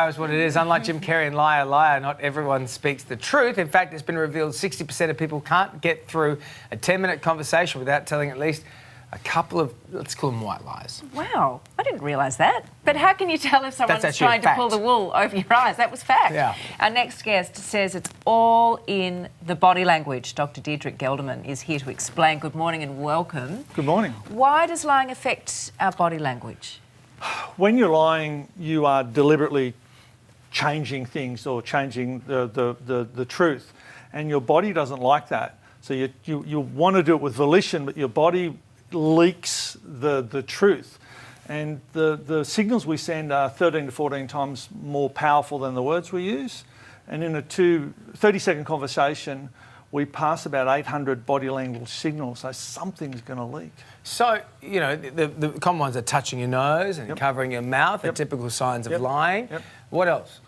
That's what it is. Unlike Jim Carrey and Liar, Liar, not everyone speaks the truth. In fact, it's been revealed 60% of people can't get through a 10-minute conversation without telling at least a couple of, let's call them white lies. Wow, I didn't realise that. But how can you tell if someone's That's trying to fact. pull the wool over your eyes? That was fact. Yeah. Our next guest says it's all in the body language. Dr. Diederik Gelderman is here to explain. Good morning and welcome. Good morning. Why does lying affect our body language? When you're lying, you are deliberately changing things or changing the truth, and your body doesn't like that. So you want to do it with volition, but your body leaks the truth. And the signals we send are 13 to 14 times more powerful than the words we use. And in a 30-second conversation, we pass about 800 body language signals, so something's going to leak. So, you know, the common ones are touching your nose and covering your mouth, are typical signs of lying. What else?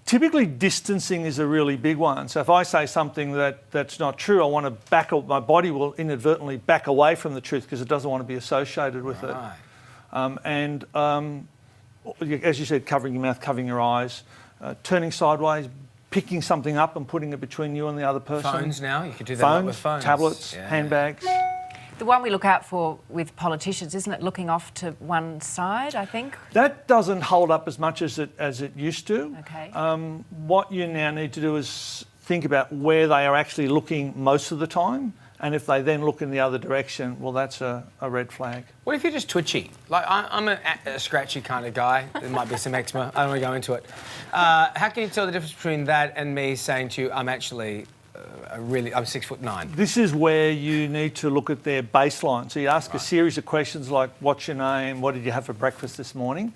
Typically, distancing is a really big one. So if I say something that's not true, I want to back up. My body will inadvertently back away from the truth because it doesn't want to be associated with it. As you said, covering your mouth, covering your eyes, turning sideways, picking something up and putting it between you and the other person. Phones now, you could do that a lot with phones. Tablets, handbags. The one we look out for with politicians, isn't it looking off to one side, I think? That doesn't hold up as much as it used to. Okay. What you now need to do is think about where they are actually looking most of the time, and if they then look in the other direction, well, that's a red flag. What if you're just twitchy? Like, I'm a scratchy kind of guy. There might be some eczema. I don't want to go into it. How can you tell the difference between that and me saying to you, I'm actually... I'm 6'9". This is where you need to look at their baseline. So you ask a series of questions like, what's your name? What did you have for breakfast this morning?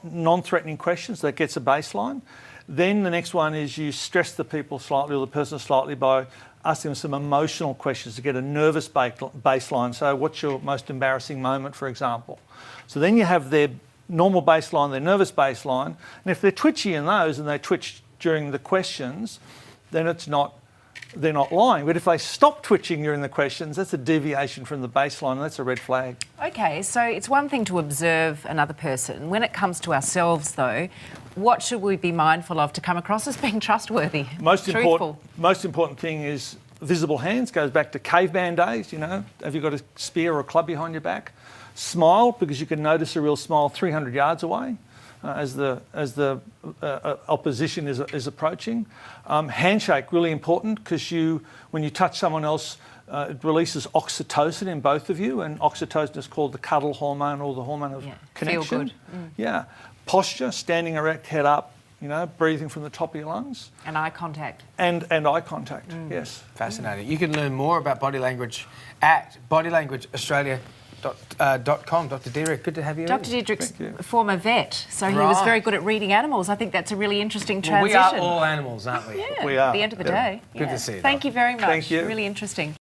Non-threatening questions, that gets a baseline. Then the next one is you stress the people slightly or the person slightly by asking them some emotional questions to get a nervous baseline. So what's your most embarrassing moment, for example? So then you have their normal baseline, their nervous baseline. And if they're twitchy in those and they twitch during the questions, then they're not lying. But if they stop twitching during the questions, that's a deviation from the baseline, and that's a red flag. Okay, so it's one thing to observe another person. When it comes to ourselves, though, what should we be mindful of to come across as being trustworthy, truthful? Most important thing is visible hands. Goes back to caveman days, you know. Have you got a spear or a club behind your back? Smile, because you can notice a real smile 300 yards away. As the opposition is approaching. Handshake, really important, because when you touch someone else, it releases oxytocin in both of you, and oxytocin is called the cuddle hormone or the hormone of connection. Feel good. Yeah. Posture, standing erect, head up, you know, breathing from the top of your lungs. And eye contact. And eye contact, yes. Fascinating. You can learn more about body language at bodylanguageaustralia.com. Dr. Diederik, good to have you. Dr. Diederik's a former vet, so he was very good at reading animals. I think that's a really interesting transition. We are all animals, aren't we? Yeah, we are. at the end of the day. Good to see you. Thank you very much. Thank you. Really interesting.